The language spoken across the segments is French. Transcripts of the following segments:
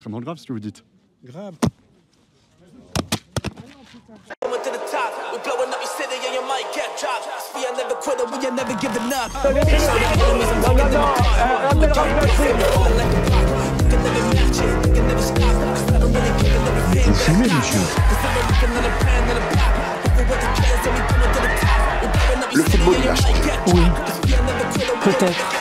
Vraiment grave ce que vous dites. Grave. Vous fumez, monsieur. Le football lâche. Oui, peut-être.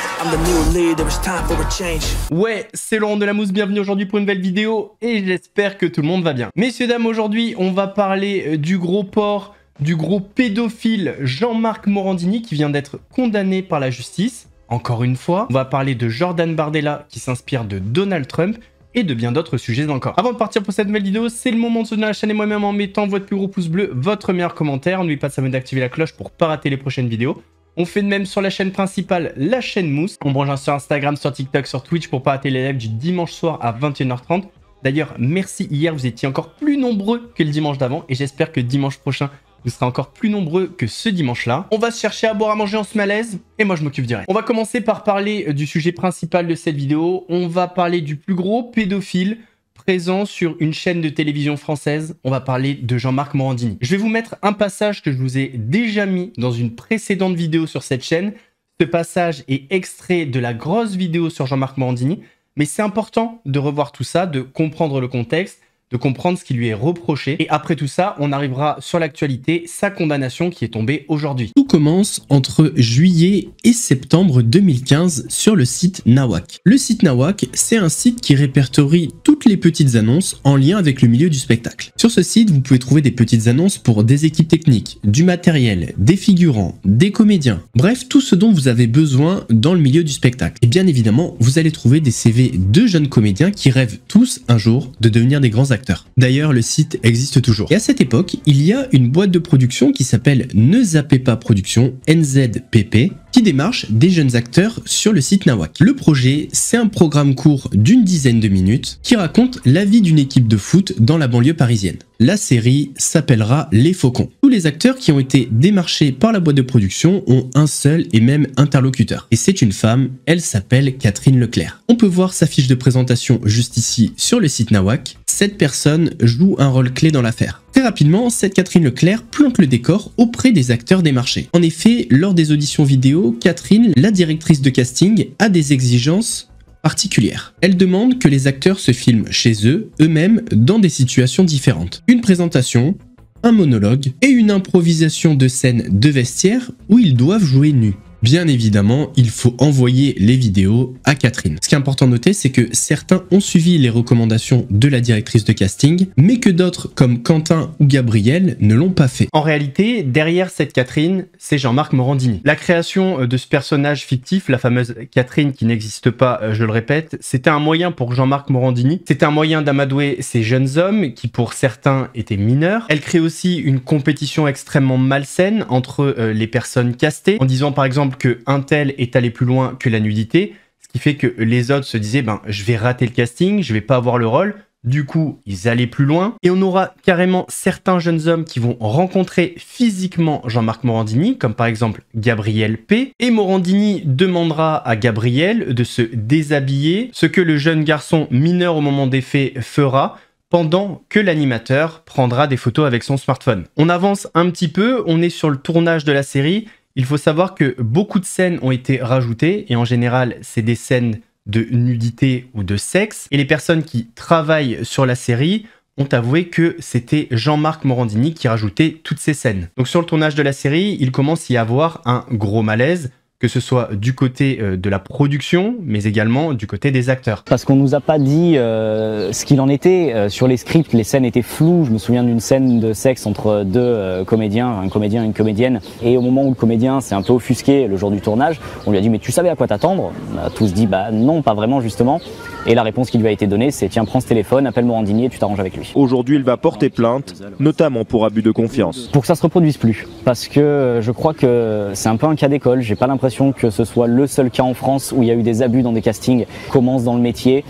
Ouais, c'est Laurent Delamousse, bienvenue aujourd'hui pour une nouvelle vidéo et j'espère que tout le monde va bien. Messieurs, dames, aujourd'hui on va parler du gros porc, du gros pédophile Jean-Marc Morandini qui vient d'être condamné par la justice. Encore une fois, on va parler de Jordan Bardella qui s'inspire de Donald Trump et de bien d'autres sujets encore. Avant de partir pour cette nouvelle vidéo, c'est le moment de soutenir la chaîne et moi-même en mettant votre plus gros pouce bleu, votre meilleur commentaire. N'oubliez pas de s'abonner et d'activer la cloche pour pas rater les prochaines vidéos. On fait de même sur la chaîne principale, la chaîne Mousse. On branche sur Instagram, sur TikTok, sur Twitch pour pas rater les lives du dimanche soir à 21h30. D'ailleurs, merci, hier vous étiez encore plus nombreux que le dimanche d'avant et j'espère que dimanche prochain, vous serez encore plus nombreux que ce dimanche-là. On va se chercher à boire, à manger en ce malaise et moi je m'occupe du reste. On va commencer par parler du sujet principal de cette vidéo. On va parler du plus gros pédophile présent sur une chaîne de télévision française. On va parler de Jean-Marc Morandini. Je vais vous mettre un passage que je vous ai déjà mis dans une précédente vidéo sur cette chaîne. Ce passage est extrait de la grosse vidéo sur Jean-Marc Morandini, mais c'est important de revoir tout ça, de comprendre le contexte, de comprendre ce qui lui est reproché. Et après tout ça, on arrivera sur l'actualité, sa condamnation qui est tombée aujourd'hui. Tout commence entre juillet et septembre 2015 sur le site Nawak. Le site Nawak, c'est un site qui répertorie toutes les petites annonces en lien avec le milieu du spectacle. Sur ce site, vous pouvez trouver des petites annonces pour des équipes techniques, du matériel, des figurants, des comédiens, bref, tout ce dont vous avez besoin dans le milieu du spectacle. Et bien évidemment, vous allez trouver des CV de jeunes comédiens qui rêvent tous un jour de devenir des grands acteurs. D'ailleurs, le site existe toujours. Et à cette époque, il y a une boîte de production qui s'appelle Ne Zappez Pas Production, NZPP, qui démarche des jeunes acteurs sur le site Nawak. Le projet, c'est un programme court d'une dizaine de minutes qui raconte la vie d'une équipe de foot dans la banlieue parisienne. La série s'appellera Les Faucons. Tous les acteurs qui ont été démarchés par la boîte de production ont un seul et même interlocuteur. Et c'est une femme, elle s'appelle Catherine Leclerc. On peut voir sa fiche de présentation juste ici sur le site Nawak. Cette personne joue un rôle clé dans l'affaire. Très rapidement, cette Catherine Leclerc plante le décor auprès des acteurs démarchés. En effet, lors des auditions vidéo, Catherine, la directrice de casting, a des exigences particulière. Elle demande que les acteurs se filment chez eux, eux-mêmes, dans des situations différentes. Une présentation, un monologue et une improvisation de scène de vestiaire où ils doivent jouer nus. Bien évidemment, il faut envoyer les vidéos à Catherine. Ce qui est important de noter, c'est que certains ont suivi les recommandations de la directrice de casting, mais que d'autres, comme Quentin ou Gabriel, ne l'ont pas fait. En réalité, derrière cette Catherine, c'est Jean-Marc Morandini. La création de ce personnage fictif, la fameuse Catherine qui n'existe pas, je le répète, c'était un moyen pour Jean-Marc Morandini. C'était un moyen d'amadouer ces jeunes hommes qui, pour certains, étaient mineurs. Elle crée aussi une compétition extrêmement malsaine entre les personnes castées, en disant par exemple que un tel est allé plus loin que la nudité, ce qui fait que les autres se disaient je vais rater le casting, je vais pas avoir le rôle. Du coup, ils allaient plus loin et on aura carrément certains jeunes hommes qui vont rencontrer physiquement Jean-Marc Morandini, comme par exemple Gabriel P. Et Morandini demandera à Gabriel de se déshabiller, ce que le jeune garçon mineur au moment des faits fera, pendant que l'animateur prendra des photos avec son smartphone. On avance un petit peu, on est sur le tournage de la série. Il faut savoir que beaucoup de scènes ont été rajoutées et en général, c'est des scènes de nudité ou de sexe. Et les personnes qui travaillent sur la série ont avoué que c'était Jean-Marc Morandini qui rajoutait toutes ces scènes. Donc sur le tournage de la série, il commence à y avoir un gros malaise, que ce soit du côté de la production, mais également du côté des acteurs. Parce qu'on nous a pas dit ce qu'il en était. Sur les scripts, les scènes étaient floues. Je me souviens d'une scène de sexe entre deux comédiens, un comédien et une comédienne. Et au moment où le comédien s'est un peu offusqué le jour du tournage, on lui a dit « mais tu savais à quoi t'attendre ?» On a tous dit « bah non, pas vraiment justement ». Et la réponse qui lui a été donnée, c'est « tiens, prends ce téléphone, appelle Morandini et tu t'arranges avec lui ». Aujourd'hui, il va porter plainte, notamment pour abus de confiance. Pour que ça se reproduise plus. Parce que je crois que c'est un peu un cas d'école. J'ai pas l'impression que ce soit le seul cas en France où il y a eu des abus dans des castings, commence dans le métier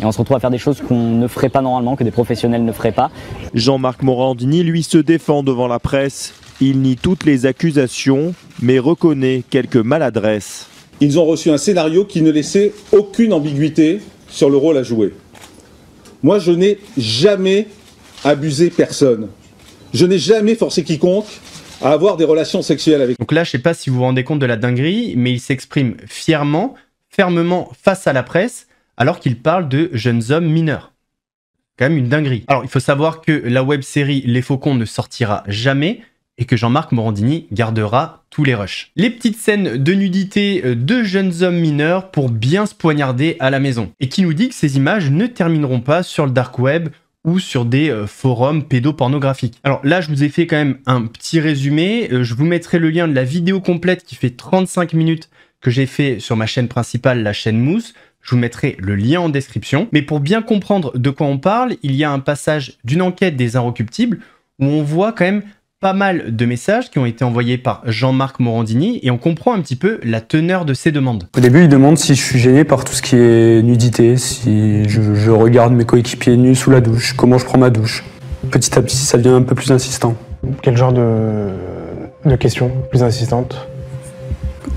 et on se retrouve à faire des choses qu'on ne ferait pas normalement, que des professionnels ne feraient pas. Jean-Marc Morandini, lui, se défend devant la presse. Il nie toutes les accusations, mais reconnaît quelques maladresses. Ils ont reçu un scénario qui ne laissait aucune ambiguïté sur le rôle à jouer. Moi, je n'ai jamais abusé personne. Je n'ai jamais forcé quiconque à avoir des relations sexuelles avec. Donc là, je sais pas si vous vous rendez compte de la dinguerie, mais il s'exprime fièrement, fermement face à la presse, alors qu'il parle de jeunes hommes mineurs. Quand même une dinguerie. Alors, il faut savoir que la web-série Les Faucons ne sortira jamais et que Jean-Marc Morandini gardera tous les rushs. Les petites scènes de nudité de jeunes hommes mineurs pour bien se poignarder à la maison. Et qui nous dit que ces images ne termineront pas sur le dark web ou sur des forums pédopornographiques. Alors là, je vous ai fait quand même un petit résumé. Je vous mettrai le lien de la vidéo complète qui fait 35 minutes que j'ai fait sur ma chaîne principale, la chaîne Mousse. Je vous mettrai le lien en description. Mais pour bien comprendre de quoi on parle, il y a un passage d'une enquête des Inrecuptibles où on voit quand même pas mal de messages qui ont été envoyés par Jean-Marc Morandini et on comprend un petit peu la teneur de ces demandes. Au début, il demande si je suis gêné par tout ce qui est nudité, si je regarde mes coéquipiers nus sous la douche, comment je prends ma douche. Petit à petit, ça devient un peu plus insistant. Quel genre de questions plus insistantes?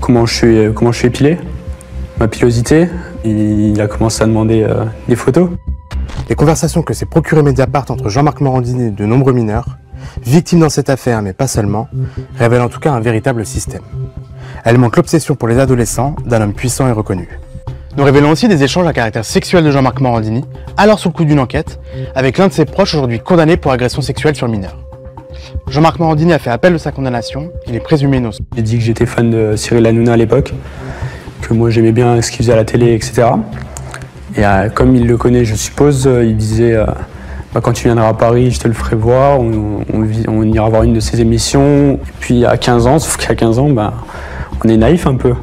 Comment je suis épilé, ma pilosité. Il a commencé à demander des photos. Les conversations que s'est procuré Mediapart entre Jean-Marc Morandini et de nombreux mineurs, victimes dans cette affaire mais pas seulement, révèlent en tout cas un véritable système. Elles montrent l'obsession pour les adolescents d'un homme puissant et reconnu. Nous révélons aussi des échanges à caractère sexuel de Jean-Marc Morandini, alors sous le coup d'une enquête, avec l'un de ses proches aujourd'hui condamné pour agression sexuelle sur mineur. Jean-Marc Morandini a fait appel de sa condamnation, il est présumé innocent. J'ai dit que j'étais fan de Cyril Hanouna à l'époque, que moi j'aimais bien ce qu'il faisait à la télé, etc. Et comme il le connaît, je suppose, il disait quand tu viendras à Paris, je te le ferai voir, on ira voir une de ses émissions. Et puis à 15 ans, sauf qu'à 15 ans, on est naïf un peu,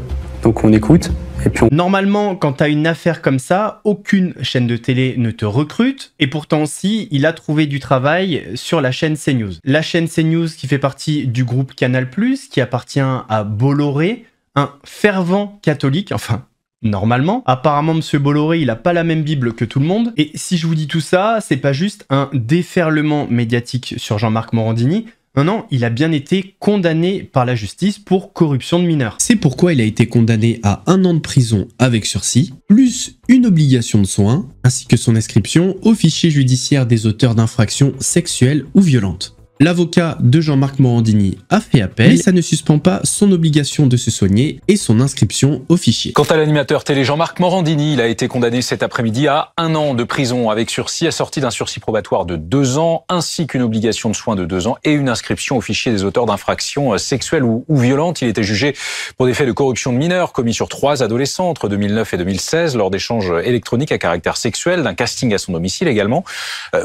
donc on écoute. Et puis Normalement, quand tu as une affaire comme ça, aucune chaîne de télé ne te recrute. Et pourtant, si, il a trouvé du travail sur la chaîne CNews. La chaîne CNews qui fait partie du groupe Canal+, qui appartient à Bolloré, un fervent catholique, enfin... Normalement, apparemment, Monsieur Bolloré, il a pas la même Bible que tout le monde. Et si je vous dis tout ça, c'est pas juste un déferlement médiatique sur Jean-Marc Morandini. Non, il a bien été condamné par la justice pour corruption de mineurs. C'est pourquoi il a été condamné à 1 an de prison avec sursis, plus une obligation de soins, ainsi que son inscription au fichier judiciaire des auteurs d'infractions sexuelles ou violentes. L'avocat de Jean-Marc Morandini a fait appel, mais ça ne suspend pas son obligation de se soigner et son inscription au fichier. Quant à l'animateur télé Jean-Marc Morandini, il a été condamné cet après-midi à 1 an de prison avec sursis, assorti d'un sursis probatoire de 2 ans, ainsi qu'une obligation de soins de 2 ans et une inscription au fichier des auteurs d'infractions sexuelles ou violentes. Il était jugé pour des faits de corruption de mineurs commis sur 3 adolescents entre 2009 et 2016 lors d'échanges électroniques à caractère sexuel, d'un casting à son domicile également.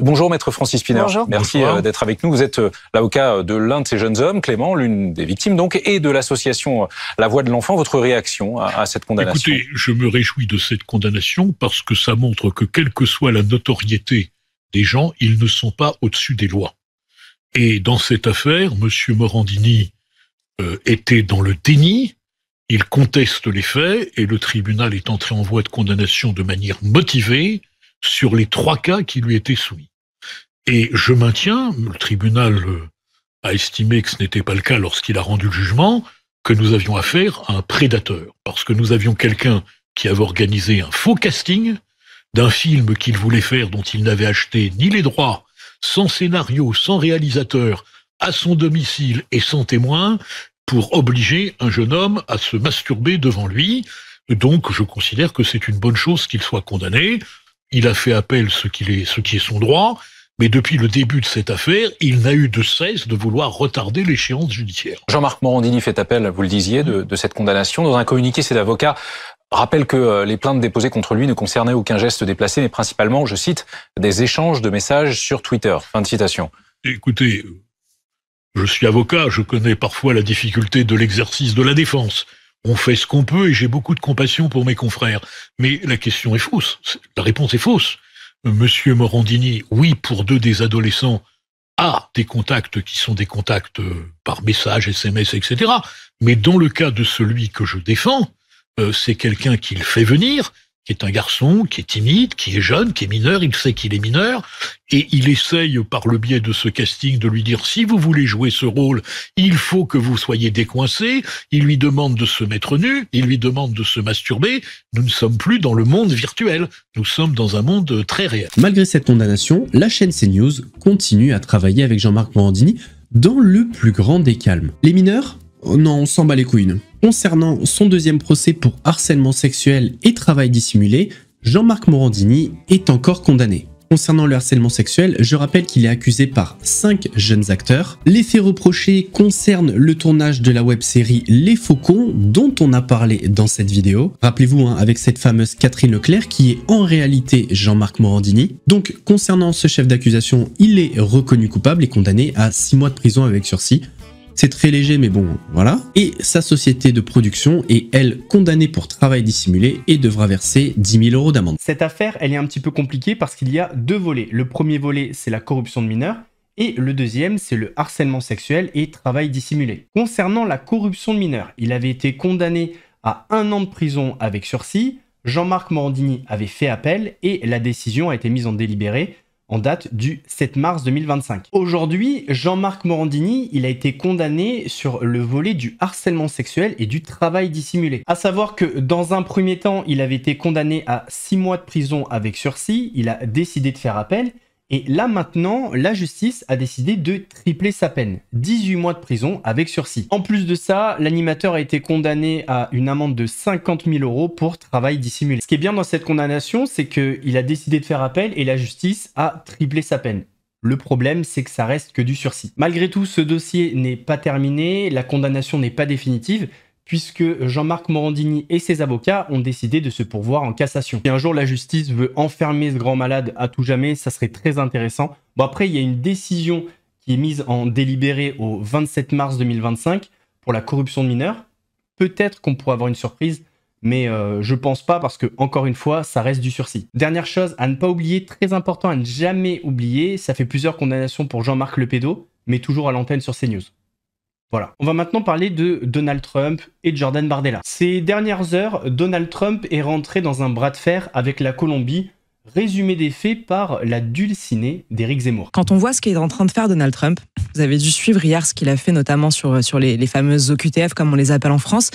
Bonjour maître Francis Piner. Bonjour. Merci d'être avec nous. Vous êtes l'avocat de l'un de ces jeunes hommes, Clément, l'une des victimes donc, et de l'association La Voix de l'Enfant. Votre réaction à cette condamnation? Écoutez, je me réjouis de cette condamnation parce que ça montre que quelle que soit la notoriété des gens, ils ne sont pas au-dessus des lois. Et dans cette affaire, M. Morandini était dans le déni, il conteste les faits et le tribunal est entré en voie de condamnation de manière motivée sur les 3 cas qui lui étaient soumis. Et je maintiens, le tribunal a estimé que ce n'était pas le cas lorsqu'il a rendu le jugement, que nous avions affaire à un prédateur. Parce que nous avions quelqu'un qui avait organisé un faux casting d'un film qu'il voulait faire dont il n'avait acheté ni les droits, sans scénario, sans réalisateur, à son domicile et sans témoin, pour obliger un jeune homme à se masturber devant lui. Donc je considère que c'est une bonne chose qu'il soit condamné. Il a fait appel, ce qui est son droit. Mais depuis le début de cette affaire, il n'a eu de cesse de vouloir retarder l'échéance judiciaire. Jean-Marc Morandini fait appel, vous le disiez, de cette condamnation. Dans un communiqué, cet avocat rappelle que les plaintes déposées contre lui ne concernaient aucun geste déplacé, mais principalement, je cite, des échanges de messages sur Twitter. Fin de citation. Écoutez, je suis avocat, je connais parfois la difficulté de l'exercice de la défense. On fait ce qu'on peut et j'ai beaucoup de compassion pour mes confrères. Mais la question est fausse. La réponse est fausse. Monsieur Morandini, oui, pour 2 des adolescents, a des contacts qui sont des contacts par message, SMS, etc. Mais dans le cas de celui que je défends, c'est quelqu'un qu'il fait venir, qui est un garçon, qui est timide, qui est jeune, qui est mineur, il sait qu'il est mineur, et il essaye par le biais de ce casting de lui dire si vous voulez jouer ce rôle, il faut que vous soyez décoincé, il lui demande de se mettre nu, il lui demande de se masturber, nous ne sommes plus dans le monde virtuel, nous sommes dans un monde très réel. Malgré cette condamnation, la chaîne CNews continue à travailler avec Jean-Marc Morandini dans le plus grand des calmes. Les mineurs ? Non, on s'en bat les couilles. Concernant son deuxième procès pour harcèlement sexuel et travail dissimulé, Jean-Marc Morandini est encore condamné. Concernant le harcèlement sexuel, je rappelle qu'il est accusé par 5 jeunes acteurs. Les faits reprochés concernent le tournage de la web-série Les Faucons, dont on a parlé dans cette vidéo. Rappelez-vous, avec cette fameuse Catherine Leclerc, qui est en réalité Jean-Marc Morandini. Donc, concernant ce chef d'accusation, il est reconnu coupable et condamné à 6 mois de prison avec sursis. C'est très léger, mais bon, voilà. Et sa société de production est, elle, condamnée pour travail dissimulé et devra verser 10 000 € d'amende. Cette affaire, elle est un petit peu compliquée parce qu'il y a 2 volets. Le premier volet, c'est la corruption de mineurs, et le deuxième, c'est le harcèlement sexuel et travail dissimulé. Concernant la corruption de mineurs, il avait été condamné à 1 an de prison avec sursis. Jean-Marc Morandini avait fait appel et la décision a été mise en délibéré en date du 7 mars 2025. Aujourd'hui, Jean-Marc Morandini, il a été condamné sur le volet du harcèlement sexuel et du travail dissimulé. À savoir que dans un premier temps, il avait été condamné à 6 mois de prison avec sursis, il a décidé de faire appel, et là maintenant, la justice a décidé de tripler sa peine, 18 mois de prison avec sursis. En plus de ça, l'animateur a été condamné à une amende de 50 000 € pour travail dissimulé. Ce qui est bien dans cette condamnation, c'est qu'il a décidé de faire appel et la justice a triplé sa peine. Le problème, c'est que ça reste que du sursis. Malgré tout, ce dossier n'est pas terminé, la condamnation n'est pas définitive, puisque Jean-Marc Morandini et ses avocats ont décidé de se pourvoir en cassation. Si un jour la justice veut enfermer ce grand malade à tout jamais, ça serait très intéressant. Bon, après, il y a une décision qui est mise en délibéré au 27 mars 2025 pour la corruption de mineurs. Peut-être qu'on pourrait avoir une surprise, mais je pense pas parce que, encore une fois, ça reste du sursis. Dernière chose à ne pas oublier, très important à ne jamais oublier, ça fait plusieurs condamnations pour Jean-Marc le pédo, mais toujours à l'antenne sur CNews. Voilà. On va maintenant parler de Donald Trump et de Jordan Bardella. Ces dernières heures, Donald Trump est rentré dans un bras de fer avec la Colombie, résumé des faits par la dulcinée d'Éric Zemmour. Quand on voit ce qu'est en train de faire Donald Trump, vous avez dû suivre hier ce qu'il a fait notamment sur les fameuses OQTF, comme on les appelle en France,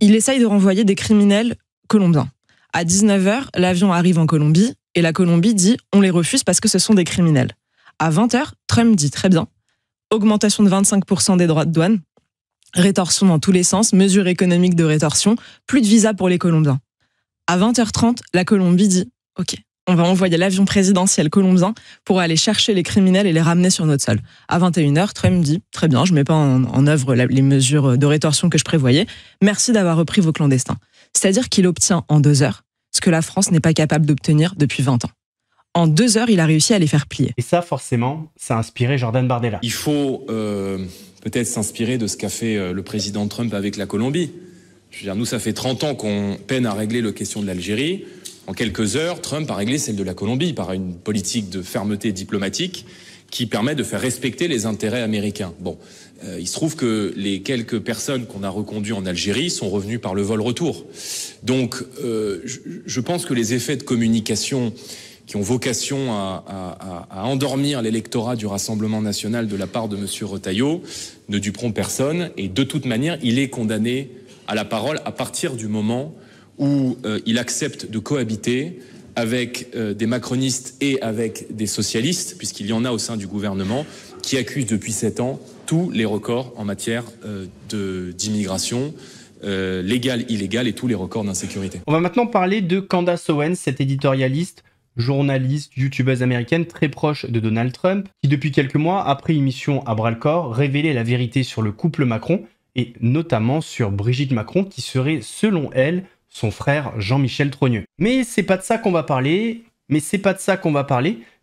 il essaye de renvoyer des criminels colombiens. À 19h, l'avion arrive en Colombie et la Colombie dit « on les refuse parce que ce sont des criminels ». À 20h, Trump dit « très bien ». Augmentation de 25% des droits de douane, rétorsion dans tous les sens, mesures économiques de rétorsion, plus de visa pour les Colombiens. À 20h30, la Colombie dit « Ok, on va envoyer l'avion présidentiel colombien pour aller chercher les criminels et les ramener sur notre sol. » À 21h, Trump dit « Très bien, je ne mets pas en œuvre les mesures de rétorsion que je prévoyais. Merci d'avoir repris vos clandestins. » C'est-à-dire qu'il obtient en 2 heures ce que la France n'est pas capable d'obtenir depuis 20 ans. En 2 heures, il a réussi à les faire plier. Et ça, forcément, ça a inspiré Jordan Bardella. Il faut peut-être s'inspirer de ce qu'a fait le président Trump avec la Colombie. Je veux dire, nous, ça fait 30 ans qu'on peine à régler la question de l'Algérie. En quelques heures, Trump a réglé celle de la Colombie par une politique de fermeté diplomatique qui permet de faire respecter les intérêts américains. Bon, il se trouve que les quelques personnes qu'on a reconduites en Algérie sont revenues par le vol-retour. Donc, je pense que les effets de communication qui ont vocation à endormir l'électorat du Rassemblement national de la part de M. Retailleau ne duperont personne. Et de toute manière, il est condamné à la parole à partir du moment où il accepte de cohabiter avec des macronistes et avec des socialistes, puisqu'il y en a au sein du gouvernement, qui accusent depuis 7 ans tous les records en matière d'immigration, légale, illégale, et tous les records d'insécurité. On va maintenant parler de Candace Owens, cette éditorialiste, journaliste, youtubeuse américaine très proche de Donald Trump, qui depuis quelques mois a pris une mission à bras-le-corps, révélé la vérité sur le couple Macron, et notamment sur Brigitte Macron, qui serait, selon elle, son frère Jean-Michel Trogneux. Mais c'est pas de ça qu'on va parler,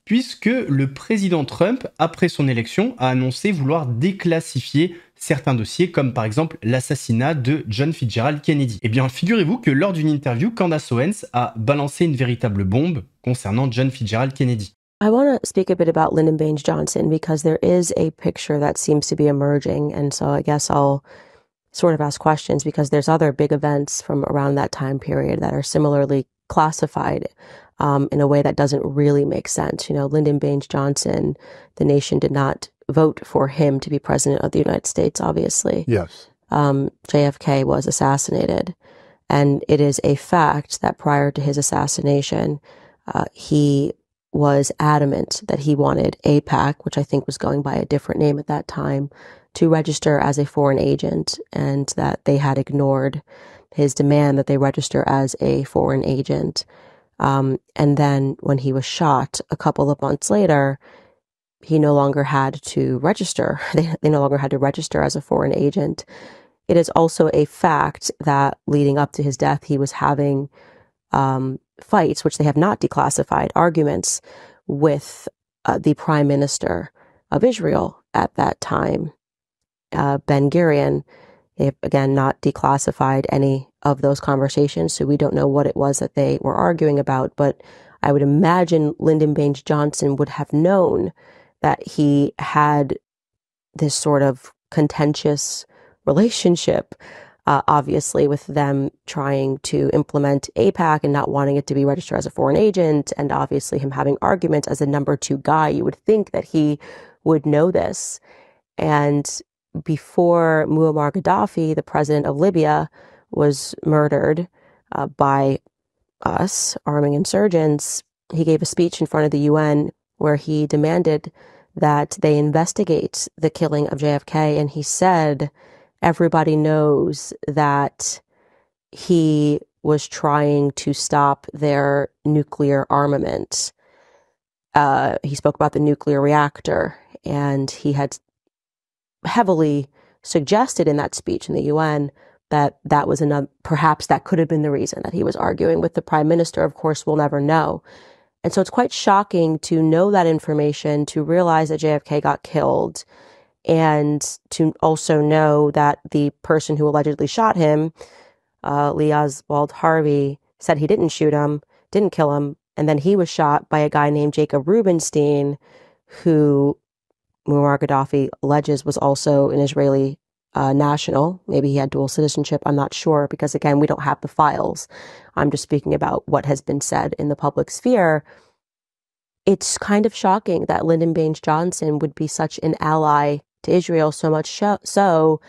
puisque le président Trump, après son élection, a annoncé vouloir déclassifier certains dossiers, comme par exemple l'assassinat de John Fitzgerald Kennedy. Eh bien, figurez-vous que lors d'une interview, Candace Owens a balancé une véritable bombe concernant John Fitzgerald Kennedy. I want to speak a bit about Lyndon Baines Johnson because there is a picture that seems to be emerging, and so I guess I'll sort of ask questions because there's other big events from around that time period that are similarly classified in a way that doesn't really make sense. You know, Lyndon Baines Johnson, the nation did not vote for him to be president of the United States, obviously. Yes. JFK was assassinated. And it is a fact that prior to his assassination, he was adamant that he wanted AIPAC, which I think was going by a different name at that time, to register as a foreign agent, and that they had ignored his demand that they register as a foreign agent. And then when he was shot a couple of months later, he no longer had to register. They no longer had to register as a foreign agent. It is also a fact that leading up to his death, he was having fights, which they have not declassified, arguments with the Prime Minister of Israel at that time, Ben-Gurion. They've, again, not declassified any of those conversations, so we don't know what it was that they were arguing about, but I would imagine Lyndon Baines Johnson would have known that he had this sort of contentious relationship, obviously, with them trying to implement AIPAC and not wanting it to be registered as a foreign agent, and obviously him having arguments as the number 2 guy. You would think that he would know this. And before Muammar Gaddafi, the president of Libya, was murdered by us, arming insurgents, he gave a speech in front of the UN where he demanded that they investigate the killing of JFK, and he said, everybody knows that he was trying to stop their nuclear armament. He spoke about the nuclear reactor, and he had heavily suggested in that speech in the UN that that was perhaps that could have been the reason that he was arguing with the Prime Minister. Of course, we'll never know. And so it's quite shocking to know that information, to realize that JFK got killed, and to also know that the person who allegedly shot him, Lee Oswald Harvey, said he didn't shoot him, didn't kill him, and then he was shot by a guy named Jacob Rubinstein, who Muammar Gaddafi alleges was also an Israeli national. Maybe he had dual citizenship, I'm not sure, because again, we don't have the files. I'm just speaking about what has been said in the public sphere. It's kind of shocking that Lyndon Baines Johnson would be such an ally to Israel, so much so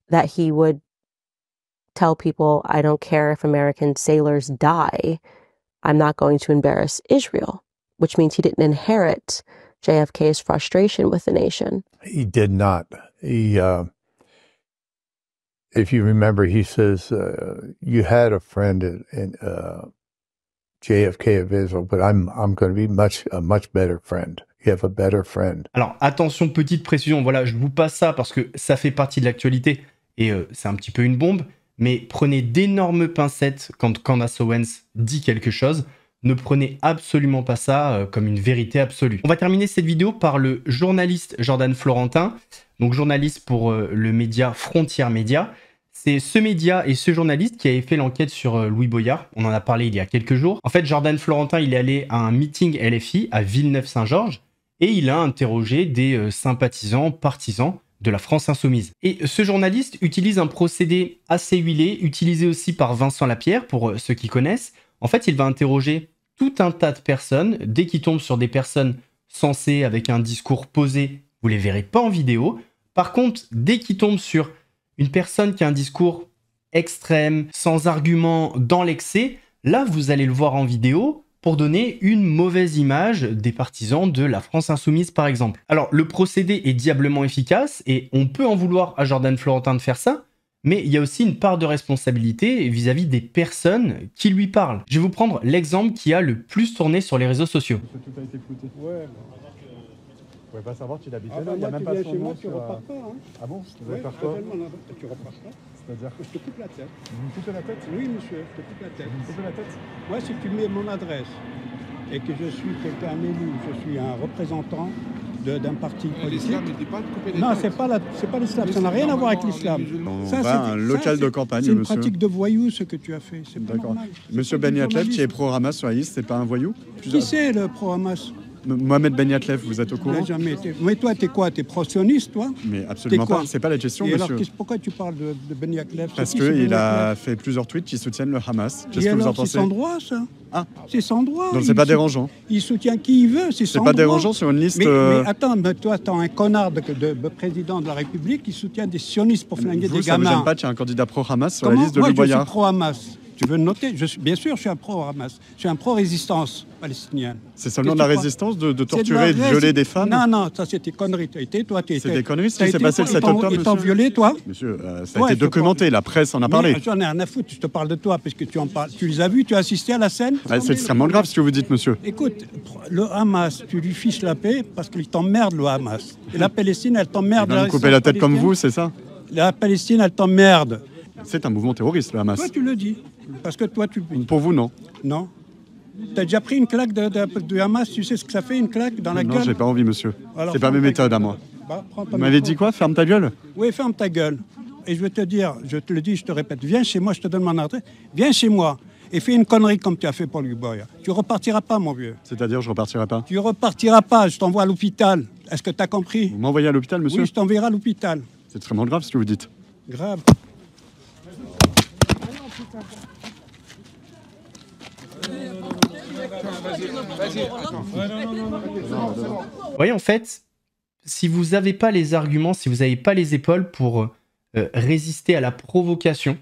that he would tell people, I don't care if American sailors die, I'm not going to embarrass Israel, which means he didn't inherit JFK's frustration with the nation. He did not. He, if you remember, he says, you had a friend in JFK of Israel, but I'm going to be a much better friend. You have a better friend. Alors, attention, petite précision, voilà, je vous passe ça parce que ça fait partie de l'actualité et c'est un petit peu une bombe, mais prenez d'énormes pincettes quand Candace Owens dit quelque chose. Ne prenez absolument pas ça comme une vérité absolue. On va terminer cette vidéo par le journaliste Jordan Florentin, donc journaliste pour le média Frontières Média. C'est ce média et ce journaliste qui avait fait l'enquête sur Louis Boyard. On en a parlé il y a quelques jours. En fait, Jordan Florentin, il est allé à un meeting LFI à Villeneuve-Saint-Georges et il a interrogé des sympathisants, partisans de la France Insoumise. Et ce journaliste utilise un procédé assez huilé, utilisé aussi par Vincent Lapierre, pour ceux qui connaissent. En fait, il va interroger tout un tas de personnes. Dès qu'il tombe sur des personnes sensées avec un discours posé, vous les verrez pas en vidéo. Par contre, dès qu'il tombe sur une personne qui a un discours extrême, sans argument, dans l'excès, là, vous allez le voir en vidéo pour donner une mauvaise image des partisans de la France Insoumise, par exemple. Alors, le procédé est diablement efficace et on peut en vouloir à Jordan Florentin de faire ça, mais il y a aussi une part de responsabilité vis-à-vis des personnes qui lui parlent. Je vais vous prendre l'exemple qui a le plus tourné sur les réseaux sociaux. Tout a été flouté. Ouais. Je ne pouvais pas savoir qu'il habitait là, il n'y a même pas son nom sur... Repars pas, hein. Ah bon? Tu vas faire quoi? Tu repars pas. C'est-à-dire que je te coupe la tête. Vous me coupez la tête? Oui, monsieur, je te coupe la tête. Vous me coupez la tête? Moi, si tu mets mon adresse et que je suis quelqu'un élu, je suis un représentant d'un parti politique... L'islam ne dit pas de couper les têtes. Non, c'est pas l'islam, ça n'a rien à voir avec l'islam. On va à un local de campagne, monsieur. C'est une pratique de voyou, ce que tu as fait. C'est pas normal. Monsieur Ben Yatleb, qui est pro-Hamas sur la liste, c'est pas un voyou? Qui c'est le pro-Hamas? Mohamed Ben Yatlev, vous êtes au courant? Jamais été. Mais toi, t'es quoi? T'es pro-sioniste, toi? Mais absolument pas, c'est pas la question, et monsieur. Alors, pourquoi tu parles de Ben Yatlev? Parce qu'il a fait plusieurs tweets qui soutiennent le Hamas. Qu'est-ce que vous en pensez? C'est sans droit, ça. Ah. C'est sans droit. Donc c'est pas dérangeant. Il soutient qui il veut, c'est sans droit. C'est pas dérangeant sur une liste... Mais attends, mais toi, t'as un connard de président de la République qui soutient des sionistes pour flinguer des gamins. Ça vous gêne pas qu'il y ait un candidat pro-Hamas sur la liste de Louis Boyard? Moi, je suis pro-Hamas. Tu veux noter? Bien sûr, je suis un pro-Hamas. Je suis un pro-résistance palestinienne. C'est seulement de la résistance de torturer et de violer des femmes? Non, ça c'est des conneries. C'est des conneries, ce qui s'est passé le 7 octobre, monsieur? Ils t'ont violé, toi? Monsieur, ça a été documenté, la presse en a parlé. J'en ai rien à foutre, je te parle de toi, parce que tu en parles. Tu les as vus, tu as assisté à la scène? C'est extrêmement grave ce que vous dites, monsieur. Écoute, le Hamas, tu lui fiches la paix parce qu'il t'emmerde, le Hamas. Et la Palestine, elle t'emmerde. Il va me couper la tête comme vous, c'est ça? La Palestine, elle t'emmerde. C'est un mouvement terroriste, le Hamas. Toi, tu le dis. Parce que toi, tu... Pour vous, non. Non. T'as déjà pris une claque de Hamas, tu sais ce que ça fait, une claque dans la gueule? Non, j'ai pas envie, monsieur. C'est pas mes méthodes à moi. Vous m'avez dit quoi? Ferme ta gueule? Oui, ferme ta gueule. Et je vais te dire, je te le dis, je te répète, viens chez moi, je te donne mon adresse. Viens chez moi et fais une connerie comme tu as fait pour Louis Boyard. Tu repartiras pas, mon vieux. C'est-à-dire, je repartirai pas? Tu repartiras pas, je t'envoie à l'hôpital. Est-ce que tu as compris? Vous m'envoyez à l'hôpital, monsieur? Oui, je t'enverrai à l'hôpital. C'est extrêmement grave ce que vous dites. Grave. Vous voyez, en fait, si vous n'avez pas les arguments, si vous n'avez pas les épaules pour résister à la provocation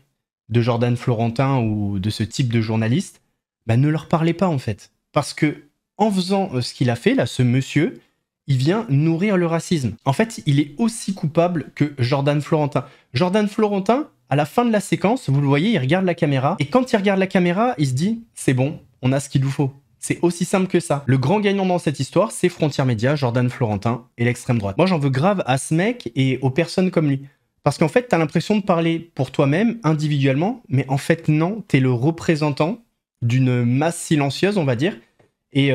de Jordan Florentin ou de ce type de journaliste, bah ne leur parlez pas, en fait. Parce que en faisant ce qu'il a fait, là, ce monsieur, il vient nourrir le racisme. En fait, il est aussi coupable que Jordan Florentin. Jordan Florentin, à la fin de la séquence, vous le voyez, il regarde la caméra, et quand il regarde la caméra, il se dit « c'est bon, on a ce qu'il nous faut ». C'est aussi simple que ça. Le grand gagnant dans cette histoire, c'est Frontières Médias, Jordan Florentin et l'extrême droite. Moi, j'en veux grave à ce mec et aux personnes comme lui. Parce qu'en fait, t'as l'impression de parler pour toi-même, individuellement, mais en fait, non, t'es le représentant d'une masse silencieuse, on va dire. Et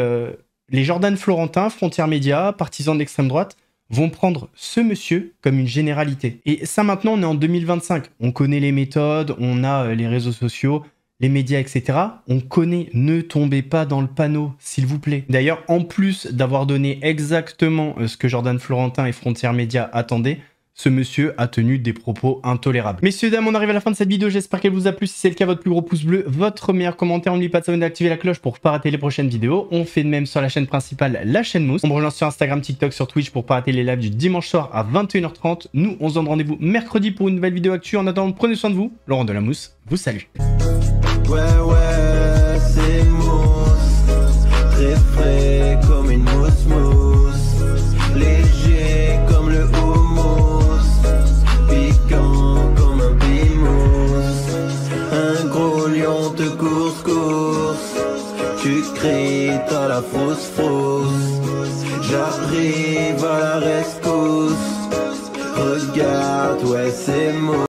les Jordan Florentin, Frontières Médias, partisans de l'extrême droite, vont prendre ce monsieur comme une généralité. Et ça, maintenant, on est en 2025. On connaît les méthodes, on a les réseaux sociaux, les médias, etc. On connaît, ne tombez pas dans le panneau, s'il vous plaît. D'ailleurs, en plus d'avoir donné exactement ce que Jordan Florentin et Frontières Médias attendaient, ce monsieur a tenu des propos intolérables. Messieurs, dames, on arrive à la fin de cette vidéo. J'espère qu'elle vous a plu. Si c'est le cas, votre plus gros pouce bleu, votre meilleur commentaire. N'oubliez pas de s'abonner et d'activer la cloche pour ne pas rater les prochaines vidéos. On fait de même sur la chaîne principale, la chaîne Mousse. On me rejoint sur Instagram, TikTok, sur Twitch pour ne pas rater les lives du dimanche soir à 21h30. Nous, on se donne rendez-vous mercredi pour une nouvelle vidéo actu. En attendant, prenez soin de vous. Laurent de la Mousse vous salue. Ouais, c'est mousse, très frais comme une mousse, léger comme le houmous, piquant comme un pimousse, un gros lion te course, tu cries, t'as la fausse, j'arrive à la rescousse, regarde, ouais, c'est mousse.